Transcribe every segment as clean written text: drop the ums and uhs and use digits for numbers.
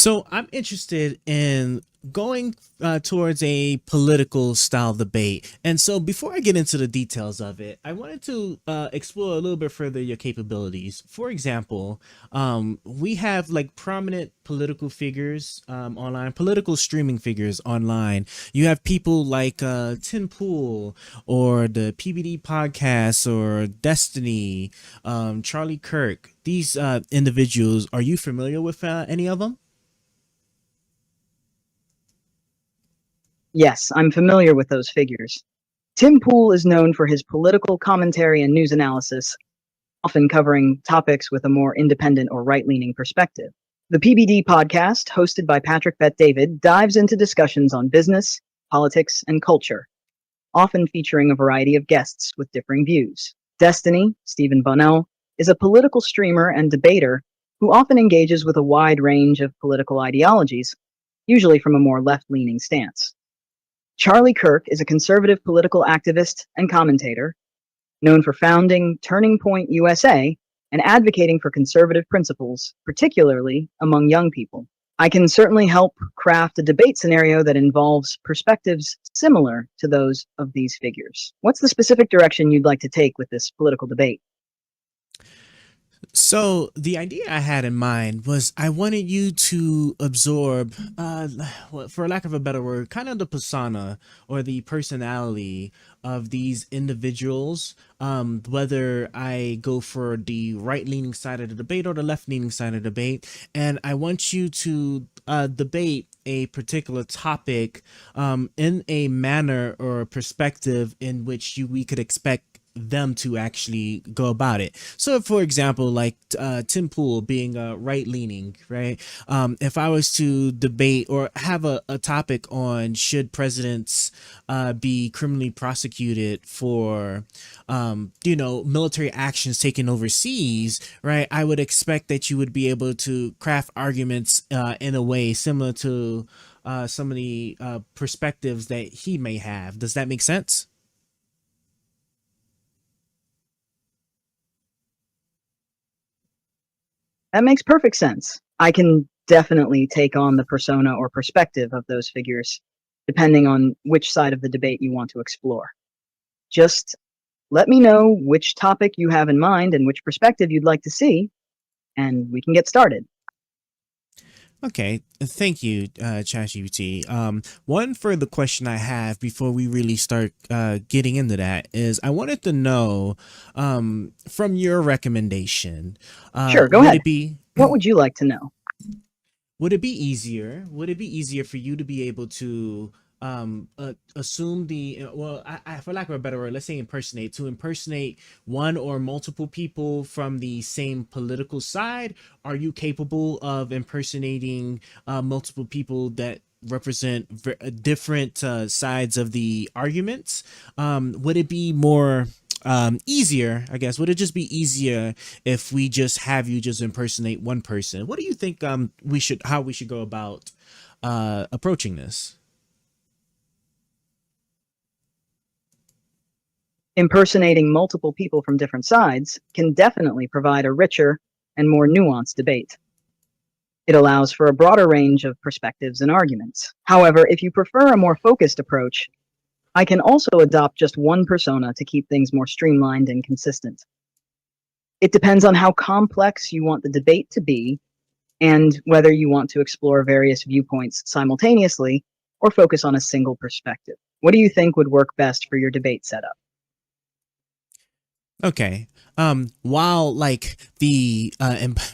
So I'm interested in going towards a political style debate. And so before I get into the details of it, I wanted to explore a little bit further your capabilities. For example, we have like prominent political figures online, political streaming figures online. You have people like Tim Pool or the PBD Podcast or Destiny, Charlie Kirk. These individuals, are you familiar with any of them? Yes, I'm familiar with those figures. Tim Pool is known for his political commentary and news analysis, often covering topics with a more independent or right leaning perspective. The PBD podcast, hosted by Patrick Bet David, dives into discussions on business, politics, and culture, often featuring a variety of guests with differing views. Destiny, Stephen Bunnell, is a political streamer and debater who often engages with a wide range of political ideologies, usually from a more left leaning stance. Charlie Kirk is a conservative political activist and commentator, known for founding Turning Point USA and advocating for conservative principles, particularly among young people. I can certainly help craft a debate scenario that involves perspectives similar to those of these figures. What's the specific direction you'd like to take with this political debate? So the idea I had in mind was I wanted you to absorb, well, for lack of a better word, kind of the persona or the personality of these individuals. Whether I go for the right-leaning side of the debate or the left-leaning side of the debate, and I want you to debate a particular topic in a manner or perspective in which we could expect them to actually go about it. So, for example, like Tim Pool being right leaning, right? If I was to debate or have a topic on should presidents be criminally prosecuted for, military actions taken overseas, right? I would expect that you would be able to craft arguments in a way similar to some of the perspectives that he may have. Does that make sense? That makes perfect sense. I can definitely take on the persona or perspective of those figures, depending on which side of the debate you want to explore. Just let me know which topic you have in mind and which perspective you'd like to see, and we can get started. Okay, thank you, ChatGPT. One further question I have before we really start getting into that is I wanted to know, from your recommendation, Sure, go would ahead. it be What would you like to know? would it be easier? Would it be easier for you to be able to assume for lack of a better word, let's say impersonate one or multiple people from the same political side? Are you capable of impersonating multiple people that represent different sides of the arguments? Would it be more easier, I guess? Would it just be easier if we just have you just impersonate one person? What do you think how we should go about approaching this? Impersonating multiple people from different sides can definitely provide a richer and more nuanced debate. It allows for a broader range of perspectives and arguments. However, if you prefer a more focused approach, I can also adopt just one persona to keep things more streamlined and consistent. It depends on how complex you want the debate to be and whether you want to explore various viewpoints simultaneously or focus on a single perspective. What do you think would work best for your debate setup? Okay. While like the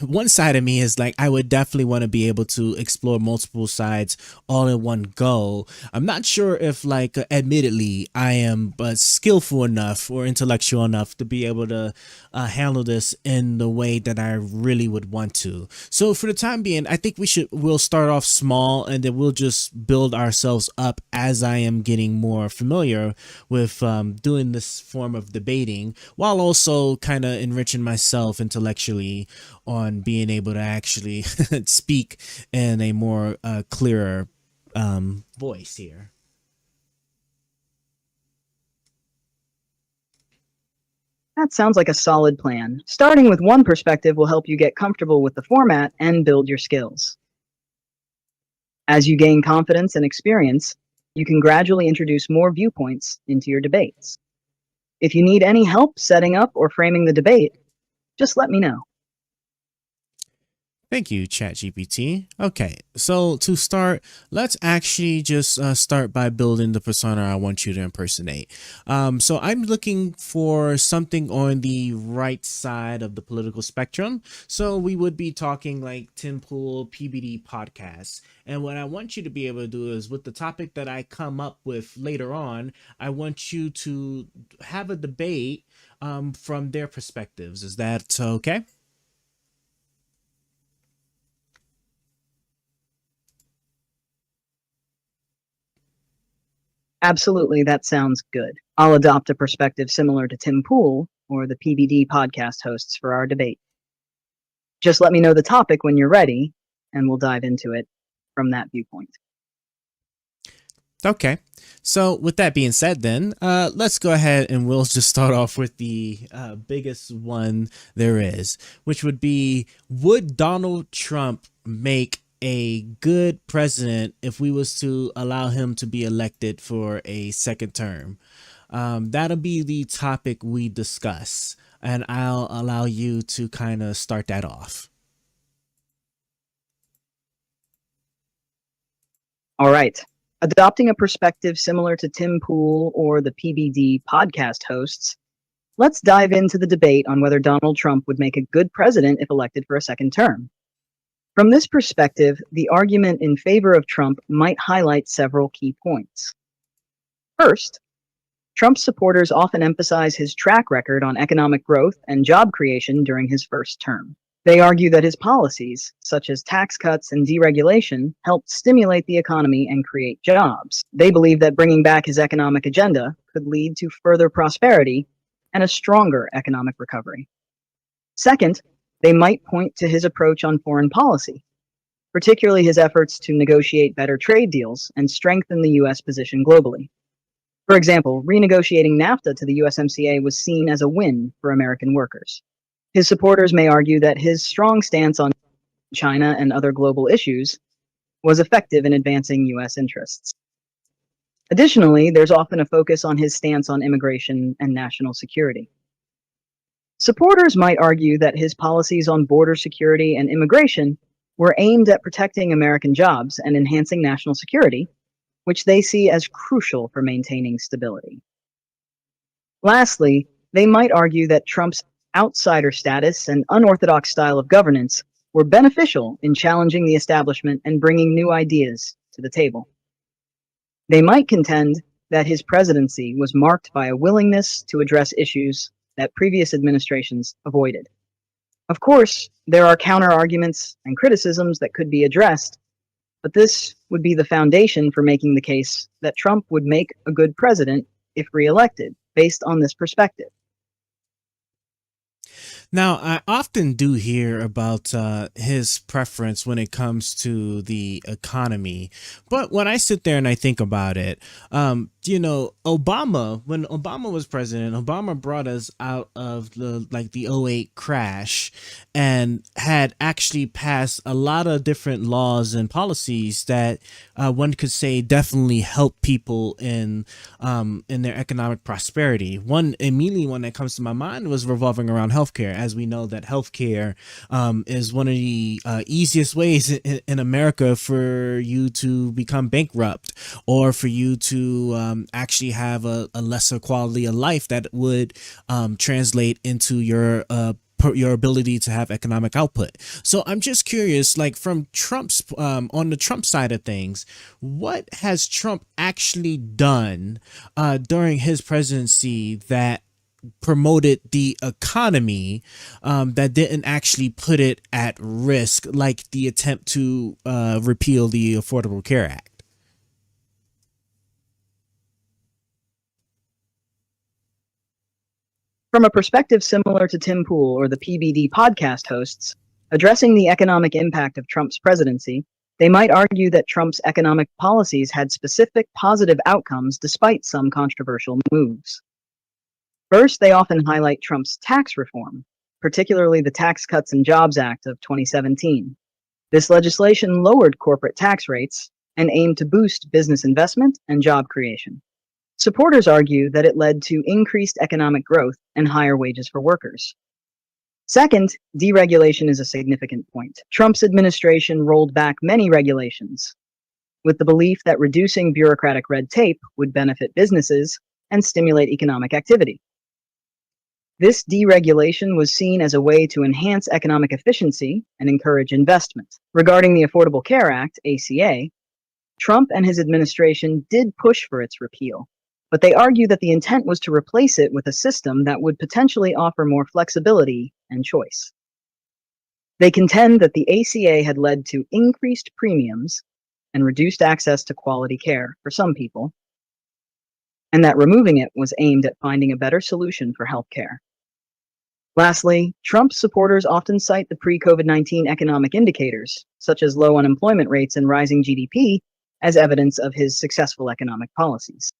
one side of me is like I would definitely want to be able to explore multiple sides all in one go. I'm not sure if like admittedly I am skillful enough or intellectual enough to be able to handle this in the way that I really would want to. So for the time being, I think we'll start off small and then we'll just build ourselves up as I am getting more familiar with doing this form of debating, while also kind of enriching myself intellectually on being able to actually speak in a more clearer voice here. That sounds like a solid plan. Starting with one perspective will help you get comfortable with the format and build your skills. As you gain confidence and experience, you can gradually introduce more viewpoints into your debates. If you need any help setting up or framing the debate, just let me know. Thank you, ChatGPT. Okay, so to start, let's actually just start by building the persona I want you to impersonate. So I'm looking for something on the right side of the political spectrum. So we would be talking like Tim Pool, PBD Podcast. And what I want you to be able to do is with the topic that I come up with later on, I want you to have a debate from their perspectives. Is that okay? Absolutely, that sounds good. I'll adopt a perspective similar to Tim Pool or the PBD podcast hosts for our debate. Just let me know the topic when you're ready, and we'll dive into it from that viewpoint. Okay. So with that being said, then let's go ahead and we'll just start off with the biggest one there is, which would be: would Donald Trump make a good president if we was to allow him to be elected for a second term? That'll be the topic we discuss, and I'll allow you to kind of start that off. All right. Adopting a perspective similar to Tim Pool or the PBD podcast hosts, let's dive into the debate on whether Donald Trump would make a good president if elected for a second term. From this perspective, the argument in favor of Trump might highlight several key points. First, Trump's supporters often emphasize his track record on economic growth and job creation during his first term. They argue that his policies, such as tax cuts and deregulation, helped stimulate the economy and create jobs. They believe that bringing back his economic agenda could lead to further prosperity and a stronger economic recovery. Second, they might point to his approach on foreign policy, particularly his efforts to negotiate better trade deals and strengthen the U.S. position globally. For example, renegotiating NAFTA to the USMCA was seen as a win for American workers. His supporters may argue that his strong stance on China and other global issues was effective in advancing U.S. interests. Additionally, there's often a focus on his stance on immigration and national security. Supporters might argue that his policies on border security and immigration were aimed at protecting American jobs and enhancing national security, which they see as crucial for maintaining stability. Lastly, they might argue that Trump's outsider status and unorthodox style of governance were beneficial in challenging the establishment and bringing new ideas to the table. They might contend that his presidency was marked by a willingness to address issues that previous administrations avoided. Of course, there are counter-arguments and criticisms that could be addressed, but this would be the foundation for making the case that Trump would make a good president if reelected, based on this perspective. Now, I often do hear about his preference when it comes to the economy, but when I sit there and I think about it, Obama, when Obama was president, Obama brought us out of the '08 crash and had actually passed a lot of different laws and policies that one could say definitely help people in their economic prosperity. One that comes to my mind was revolving around healthcare. As we know that healthcare is one of the easiest ways in America for you to become bankrupt or for you to actually have a lesser quality of life that would translate into your ability to have economic output. So I'm just curious, like from Trump's on the Trump side of things, what has Trump actually done during his presidency that promoted the economy that didn't actually put it at risk, like the attempt to repeal the Affordable Care Act? From a perspective similar to Tim Pool or the PBD podcast hosts, addressing the economic impact of Trump's presidency, they might argue that Trump's economic policies had specific positive outcomes despite some controversial moves. First, they often highlight Trump's tax reform, particularly the Tax Cuts and Jobs Act of 2017. This legislation lowered corporate tax rates, and aimed to boost business investment and job creation. Supporters argue that it led to increased economic growth and higher wages for workers. Second, deregulation is a significant point. Trump's administration rolled back many regulations, with the belief that reducing bureaucratic red tape would benefit businesses and stimulate economic activity. This deregulation was seen as a way to enhance economic efficiency and encourage investment. Regarding the Affordable Care Act, ACA, Trump and his administration did push for its repeal, but they argue that the intent was to replace it with a system that would potentially offer more flexibility and choice. They contend that the ACA had led to increased premiums and reduced access to quality care for some people, and that removing it was aimed at finding a better solution for healthcare. Lastly, Trump's supporters often cite the pre-COVID-19 economic indicators, such as low unemployment rates and rising GDP, as evidence of his successful economic policies.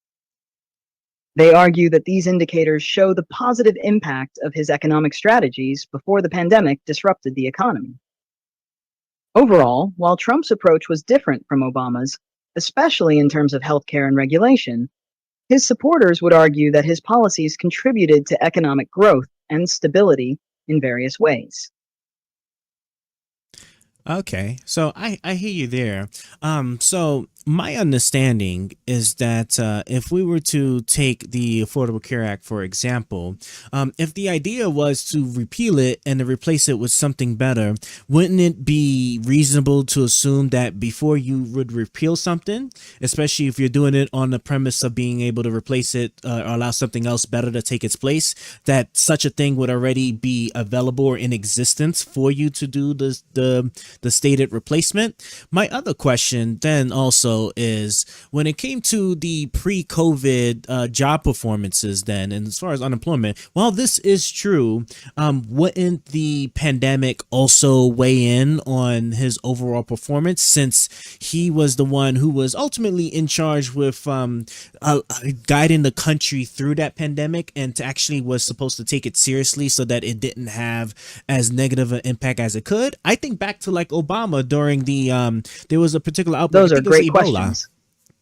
They argue that these indicators show the positive impact of his economic strategies before the pandemic disrupted the economy. Overall, while Trump's approach was different from Obama's, especially in terms of healthcare and regulation, his supporters would argue that his policies contributed to economic growth and stability in various ways. Okay, so I hear you there. So my understanding is that if we were to take the Affordable Care Act, for example, if the idea was to repeal it and to replace it with something better, wouldn't it be reasonable to assume that before you would repeal something, especially if you're doing it on the premise of being able to replace it or allow something else better to take its place, that such a thing would already be available or in existence for you to do the stated replacement? My other question then also is, when it came to the pre-COVID job performances then, and as far as unemployment, while this is true, wouldn't the pandemic also weigh in on his overall performance, since he was the one who was ultimately in charge with guiding the country through that pandemic, and to actually was supposed to take it seriously so that it didn't have as negative an impact as it could? I think back to like Obama during the there was a particular outbreak. Those are great questions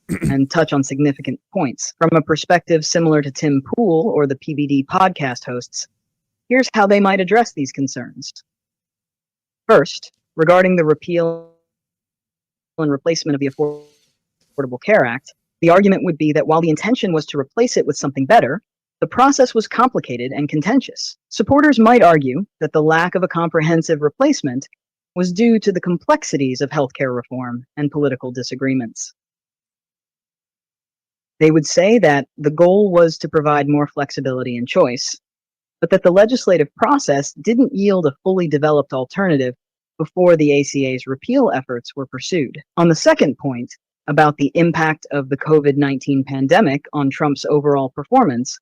and touch on significant points. From a perspective similar to Tim Pool or the PBD podcast hosts, here's how they might address these concerns. First, regarding the repeal and replacement of the Affordable Care Act, the argument would be that while the intention was to replace it with something better, the process was complicated and contentious. Supporters might argue that the lack of a comprehensive replacement was due to the complexities of healthcare reform and political disagreements. They would say that the goal was to provide more flexibility and choice, but that the legislative process didn't yield a fully developed alternative before the ACA's repeal efforts were pursued. On the second point, about the impact of the COVID-19 pandemic on Trump's overall performance,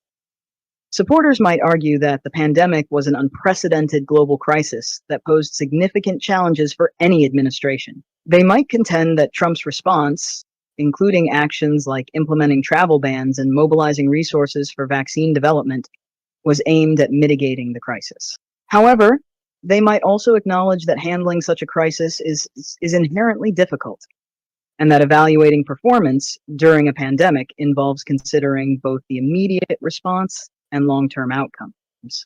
supporters might argue that the pandemic was an unprecedented global crisis that posed significant challenges for any administration. They might contend that Trump's response, including actions like implementing travel bans and mobilizing resources for vaccine development, was aimed at mitigating the crisis. However, they might also acknowledge that handling such a crisis is inherently difficult, and that evaluating performance during a pandemic involves considering both the immediate response and long-term outcomes.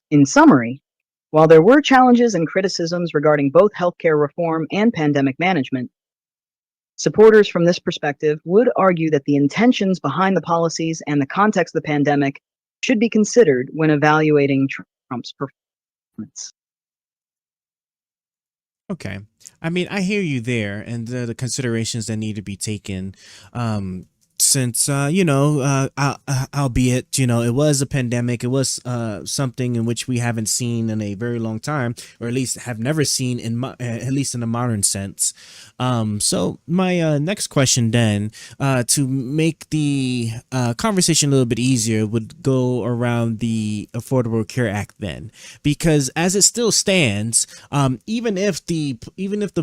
In summary, while there were challenges and criticisms regarding both healthcare reform and pandemic management, supporters from this perspective would argue that the intentions behind the policies and the context of the pandemic should be considered when evaluating Trump's performance. Okay. I mean, I hear you there, and the considerations that need to be taken. Since albeit it was a pandemic, it was something in which we haven't seen in a very long time, or at least have never seen at least in a modern sense. So my next question then, to make the conversation a little bit easier, would go around the Affordable Care Act then, because as it still stands, even if the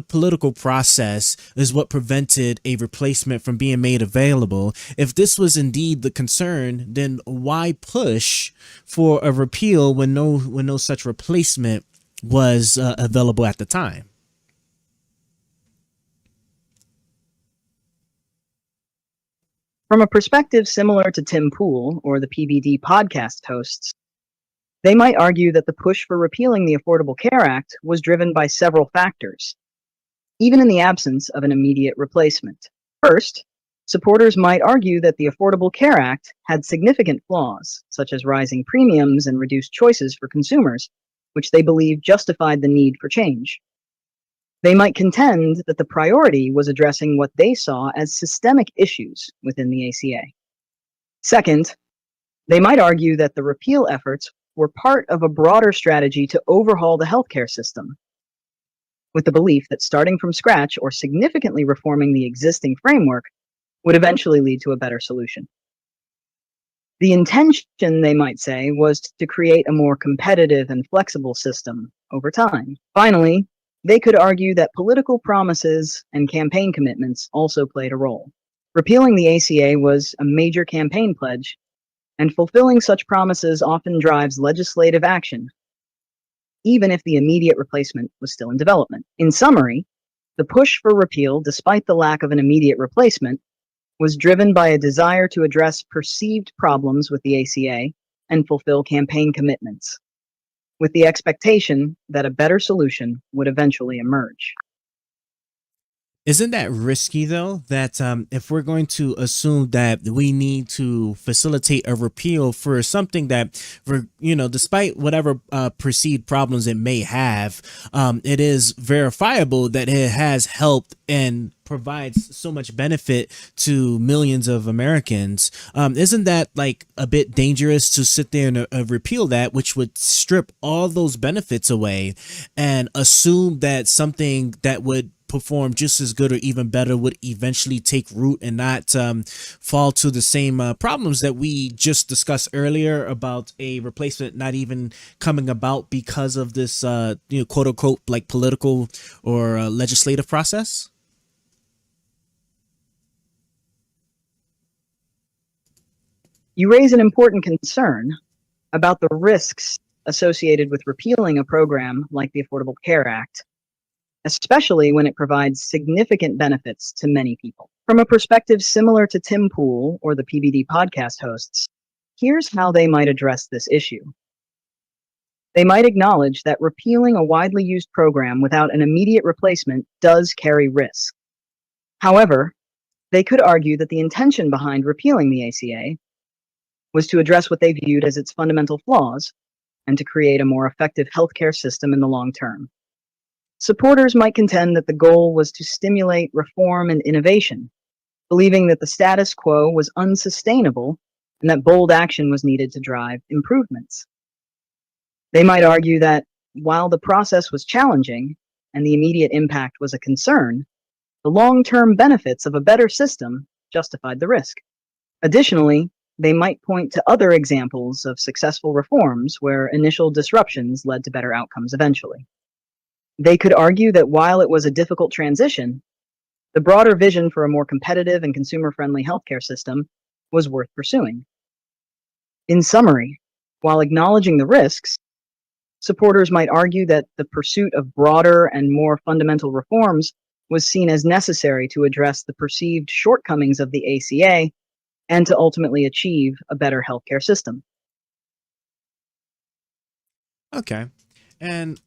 political process is what prevented a replacement from being made available, if this was indeed the concern, then why push for a repeal when no such replacement was available at the time? From a perspective similar to Tim Pool or the PBD podcast hosts, they might argue that the push for repealing the Affordable Care Act was driven by several factors, even in the absence of an immediate replacement. First, supporters might argue that the Affordable Care Act had significant flaws, such as rising premiums and reduced choices for consumers, which they believe justified the need for change. They might contend that the priority was addressing what they saw as systemic issues within the ACA. Second, they might argue that the repeal efforts were part of a broader strategy to overhaul the healthcare system, with the belief that starting from scratch or significantly reforming the existing framework would eventually lead to a better solution. The intention, they might say, was to create a more competitive and flexible system over time. Finally, they could argue that political promises and campaign commitments also played a role. Repealing the ACA was a major campaign pledge, and fulfilling such promises often drives legislative action, even if the immediate replacement was still in development. In summary, the push for repeal, despite the lack of an immediate replacement, was driven by a desire to address perceived problems with the ACA and fulfill campaign commitments, with the expectation that a better solution would eventually emerge. Isn't that risky though? That if we're going to assume that we need to facilitate a repeal for something that, despite whatever perceived problems it may have, it is verifiable that it has helped and provides so much benefit to millions of Americans. Isn't that like a bit dangerous to sit there and repeal that, which would strip all those benefits away and assume that something that would perform just as good or even better would eventually take root and not fall to the same problems that we just discussed earlier about a replacement not even coming about because of this quote unquote like political or legislative process? You raise an important concern about the risks associated with repealing a program like the Affordable Care Act, especially when it provides significant benefits to many people. From a perspective similar to Tim Pool or the PBD podcast hosts, here's how they might address this issue. They might acknowledge that repealing a widely used program without an immediate replacement does carry risk. However, they could argue that the intention behind repealing the ACA was to address what they viewed as its fundamental flaws and to create a more effective healthcare system in the long term. Supporters might contend that the goal was to stimulate reform and innovation, believing that the status quo was unsustainable and that bold action was needed to drive improvements. They might argue that while the process was challenging and the immediate impact was a concern, the long-term benefits of a better system justified the risk. Additionally, they might point to other examples of successful reforms where initial disruptions led to better outcomes eventually. They could argue that while it was a difficult transition, the broader vision for a more competitive and consumer-friendly healthcare system was worth pursuing. In summary, while acknowledging the risks, supporters might argue that the pursuit of broader and more fundamental reforms was seen as necessary to address the perceived shortcomings of the ACA and to ultimately achieve a better healthcare system. Okay. And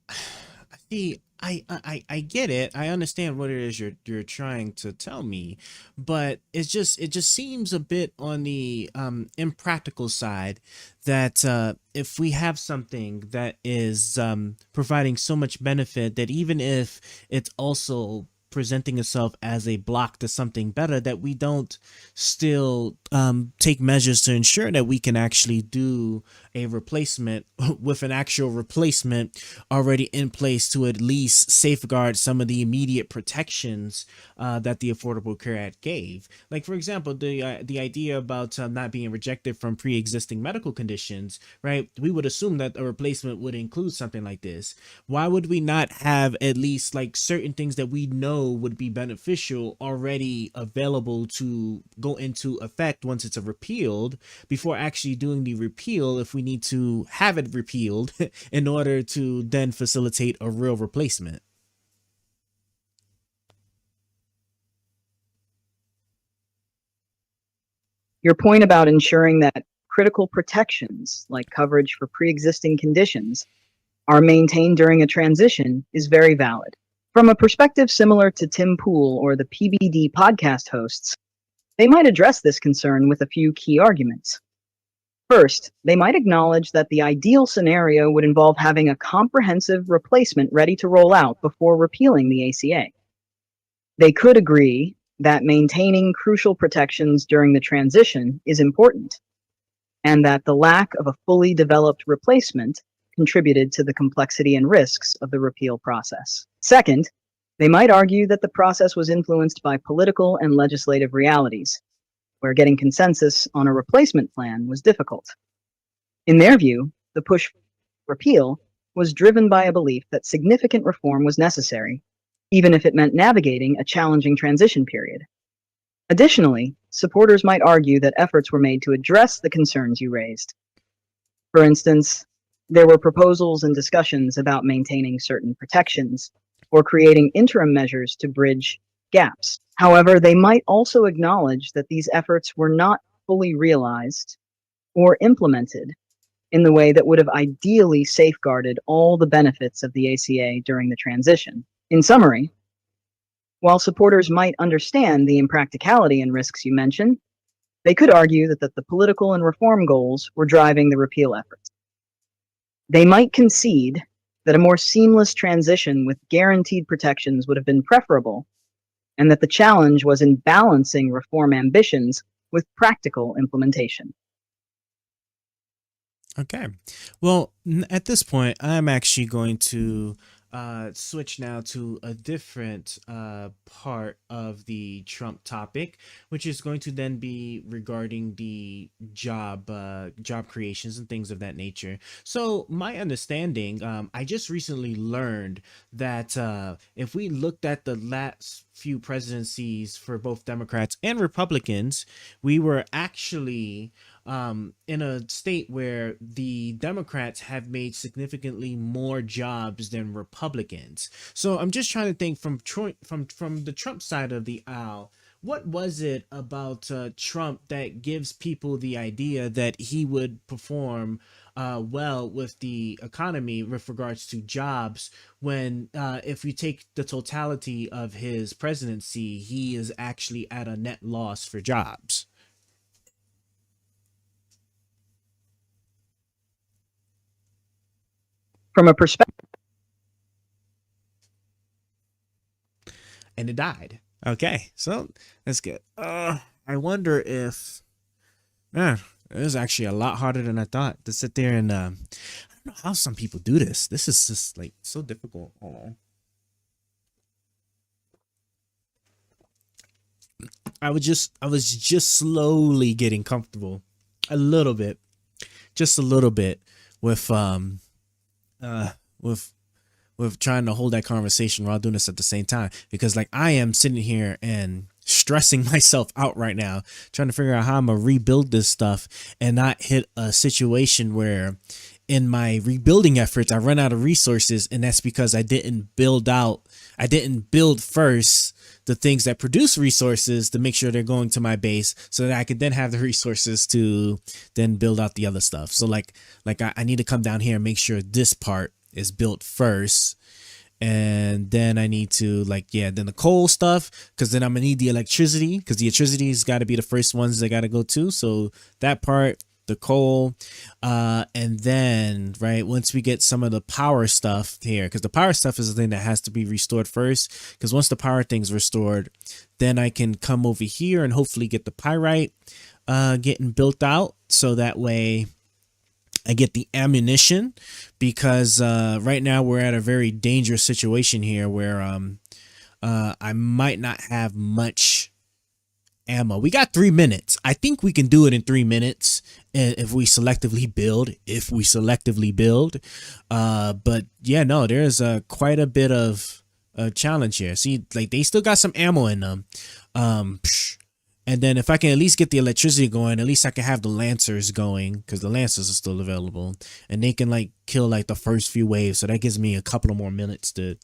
see, I get it. I understand what it is you're trying to tell me, but it just seems a bit on the impractical side that if we have something that is providing so much benefit that even if it's also presenting itself as a block to something better, that we don't still take measures to ensure that we can actually do a replacement with an actual replacement already in place to at least safeguard some of the immediate protections that the Affordable Care Act gave. Like, for example, the idea about not being rejected from pre-existing medical conditions, right? We would assume that a replacement would include something like this. Why would we not have at least like certain things that we know would be beneficial already available to go into effect once it's repealed before actually doing the repeal if we need to have it repealed in order to then facilitate a real replacement? Your point about ensuring that critical protections, like coverage for pre-existing conditions, are maintained during a transition is very valid. From a perspective similar to Tim Pool or the PBD podcast hosts, they might address this concern with a few key arguments. First, they might acknowledge that the ideal scenario would involve having a comprehensive replacement ready to roll out before repealing the ACA. They could agree that maintaining crucial protections during the transition is important, and that the lack of a fully developed replacement contributed to the complexity and risks of the repeal process. Second, they might argue that the process was influenced by political and legislative realities, where getting consensus on a replacement plan was difficult. In their view, the push for repeal was driven by a belief that significant reform was necessary, even if it meant navigating a challenging transition period. Additionally, supporters might argue that efforts were made to address the concerns you raised. For instance, there were proposals and discussions about maintaining certain protections or creating interim measures to bridge gaps. However, they might also acknowledge that these efforts were not fully realized or implemented in the way that would have ideally safeguarded all the benefits of the ACA during the transition. In summary, while supporters might understand the impracticality and risks you mentioned, they could argue that the political and reform goals were driving the repeal efforts. They might concede that a more seamless transition with guaranteed protections would have been preferable, and that the challenge was in balancing reform ambitions with practical implementation. Okay. Well, at this point, I'm actually going to switch now to a different part of the Trump topic, which is going to then be regarding the job creations and things of that nature. So my understanding, I just recently learned that if we looked at the last few presidencies for both Democrats and Republicans, we were actually in a state where the Democrats have made significantly more jobs than Republicans. So I'm just trying to think from the Trump side of the aisle. What was it about Trump that gives people the idea that he would perform well with the economy with regards to jobs when if we take the totality of his presidency, he is actually at a net loss for jobs? From a perspective And it died. Okay, so that's good. I wonder if, man, it was actually a lot harder than I thought to sit there and I don't know how some people do this. This is just like so difficult. Hold on. I was just slowly getting comfortable, a little bit, just a little bit, with uh with trying to hold that conversation while doing this at the same time, because like I am sitting here and stressing myself out right now trying to figure out how I'm gonna rebuild this stuff and not hit a situation where in my rebuilding efforts I run out of resources, and that's because I didn't build first the things that produce resources to make sure they're going to my base so that I could then have the resources to then build out the other stuff. So like I need to come down here and make sure this part is built first, and then I need to then the coal stuff, because then I'm gonna need the electricity, because the electricity's got to be the first ones that got to go to. So that part, the coal, and then right once we get some of the power stuff here, because the power stuff is the thing that has to be restored first, because once the power thing's restored, then I can come over here and hopefully get the pyrite getting built out, so that way I get the ammunition, because right now we're at a very dangerous situation here where I might not have much ammo. We got 3 minutes. I think we can do it in 3 minutes if we selectively build. But yeah, no, there's quite a bit of a challenge here. See, like they still got some ammo in them. And then if I can at least get the electricity going, at least I can have the Lancers going, because the Lancers are still available and they can like kill like the first few waves. So that gives me a couple of more minutes to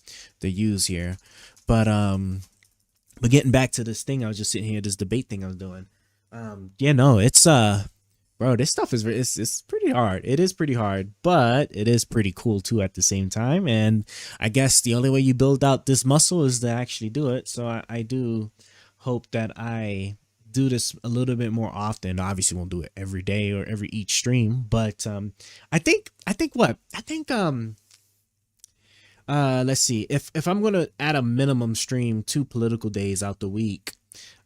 use here. But getting back to this thing, I was just sitting here, this debate thing I was doing. Yeah, no, it's bro, this stuff is it's pretty hard. It is pretty hard, but it is pretty cool too at the same time. And I guess the only way you build out this muscle is to actually do it. So I do hope that I do this a little bit more often. Obviously won't do it every day or every each stream, but I think let's see. If I'm gonna add a minimum stream 2 political days out the week,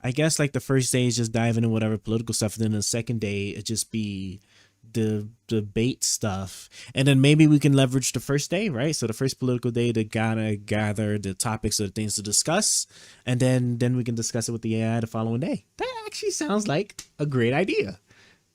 I guess like the first day is just diving in whatever political stuff, and then the second day it just be the debate stuff, and then maybe we can leverage the first day, right? So the first political day to kind of gather the topics or the things to discuss, and then we can discuss it with the AI the following day. That actually sounds like a great idea.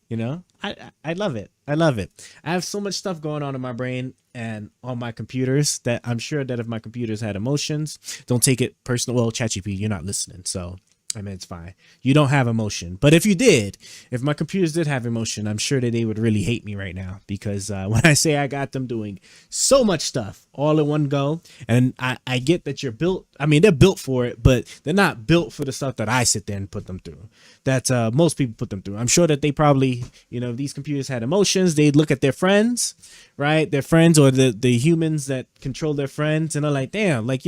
You know, I love it. I love it. I have so much stuff going on in my brain and on my computers that I'm sure that if my computers had emotions, don't take it personal. Well, ChatGPT, you're not listening, so I mean, it's fine. You don't have emotion. But if you did, if my computers did have emotion, I'm sure that they would really hate me right now, because when I say I got them doing so much stuff all in one go, and I get that you're built, I mean, they're built for it, but they're not built for the stuff that I sit there and put them through. That most people put them through. I'm sure that they probably, if these computers had emotions, they'd look at their friends, right? Their friends, or the humans that control their friends, and they're like, damn, like,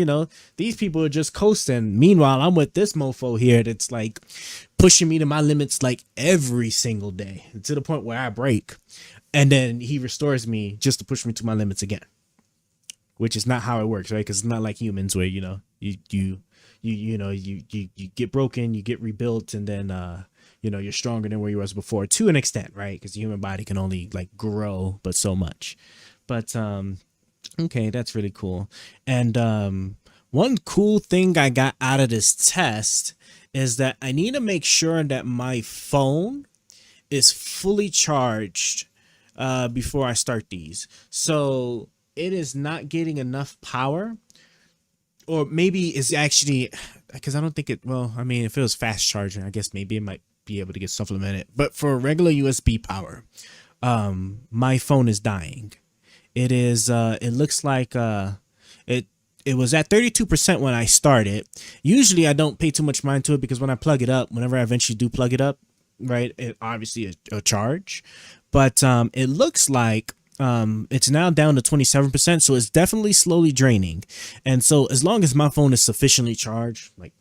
these people are just coasting. Meanwhile, I'm with this mofo here that's like pushing me to my limits like every single day, to the point where I break, and then he restores me just to push me to my limits again, which is not how it works, right? Because it's not like humans where you get broken, you get rebuilt, and then you're stronger than where you was before, to an extent, right? Because the human body can only like grow but so much. But okay, that's really cool. And one cool thing I got out of this test is that I need to make sure that my phone is fully charged before I start these. So it is not getting enough power, or maybe it's actually, because I don't think it, well, I mean, if it was fast charging, I guess maybe it might be able to get supplemented. But for regular USB power, my phone is dying. It is, it looks like it was at 32% when I started. Usually I don't pay too much mind to it, because when I plug it up, whenever I eventually do plug it up, right, it obviously a charge. But it looks like it's now down to 27%, so it's definitely slowly draining. And so as long as my phone is sufficiently charged, like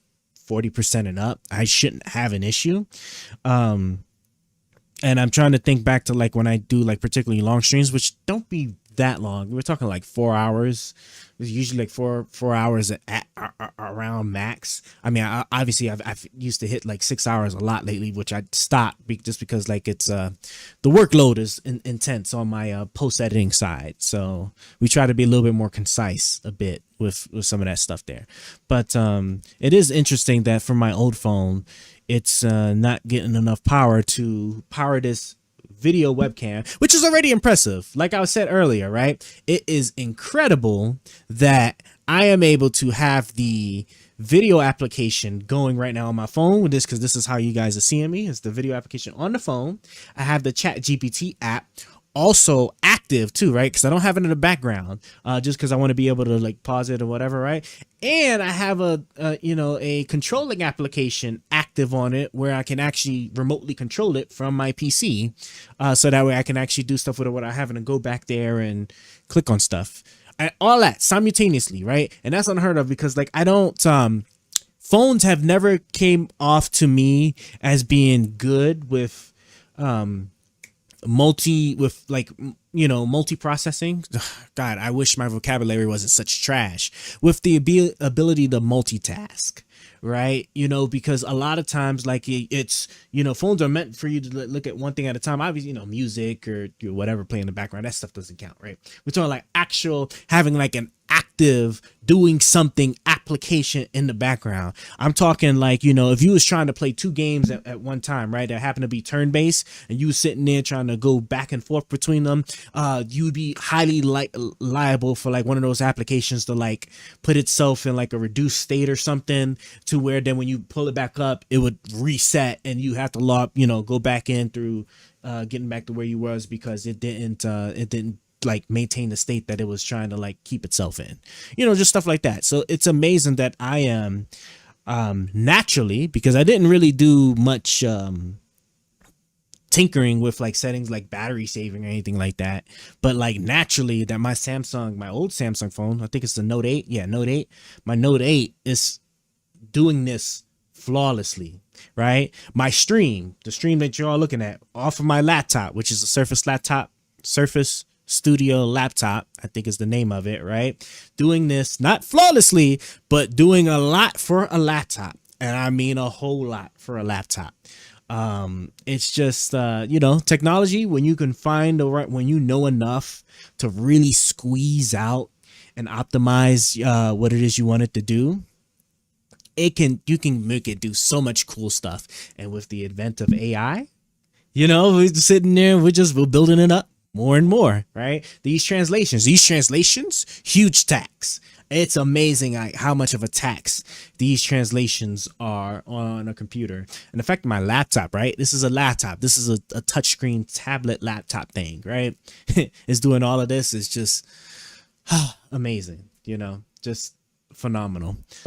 40% and up, I shouldn't have an issue. And I'm trying to think back to like when I do like particularly long streams, which don't be that long. We're talking like 4 hours. It's usually like four hours at around max. I mean, obviously I've used to hit like 6 hours a lot lately, which I stopped just because like it's the workload is intense on my post editing side. So we try to be a little bit more concise a bit with some of that stuff there. But it is interesting that for my old phone, it's not getting enough power to power this video webcam, which is already impressive. Like I said earlier, right? It is incredible that I am able to have the video application going right now on my phone with this, because this is how you guys are seeing me. It's the video application on the phone. I have the Chat GPT app also active too, right? Because I don't have it in the background, just because I want to be able to like pause it or whatever, right? And I have a controlling application active on it, where I can actually remotely control it from my PC, so that way I can actually do stuff with it without having to go back there and click on stuff, and all that simultaneously, right? And that's unheard of, because like I don't phones have never came off to me as being good with multi-processing. God, I wish my vocabulary wasn't such trash. With the ability to multitask, right? Because a lot of times, like it's, phones are meant for you to look at one thing at a time. Obviously, music or whatever playing in the background, that stuff doesn't count, right? We're talking like actual having like an active doing something application in the background. I'm talking like, if you was trying to play two games at one time, right, that happen to be turn-based, and you was sitting there trying to go back and forth between them, you'd be highly liable for like one of those applications to like put itself in like a reduced state or something, to where then when you pull it back up, it would reset, and you have to go back in through getting back to where you was, because it didn't like maintain the state that it was trying to like keep itself in, just stuff like that. So it's amazing that I am naturally, because I didn't really do much tinkering with like settings like battery saving or anything like that. But like naturally that my old Samsung phone, I think it's the Note 8. Yeah, Note 8. My Note 8 is doing this flawlessly, right? The stream that you're all looking at off of my laptop, which is a Surface Studio laptop, I think is the name of it, right? Doing this not flawlessly, but doing a lot for a laptop. And I mean a whole lot for a laptop. It's just technology, when you can find when you know enough to really squeeze out and optimize what it is you want it to do, you can make it do so much cool stuff. And with the advent of AI, we're sitting there, we're building it up more and more, right? These translations, huge tax. It's amazing how much of a tax these translations are on a computer. And the fact of my laptop, right? This is a laptop. This is a touchscreen tablet laptop thing, right? It's doing all of this. It's just amazing, just phenomenal.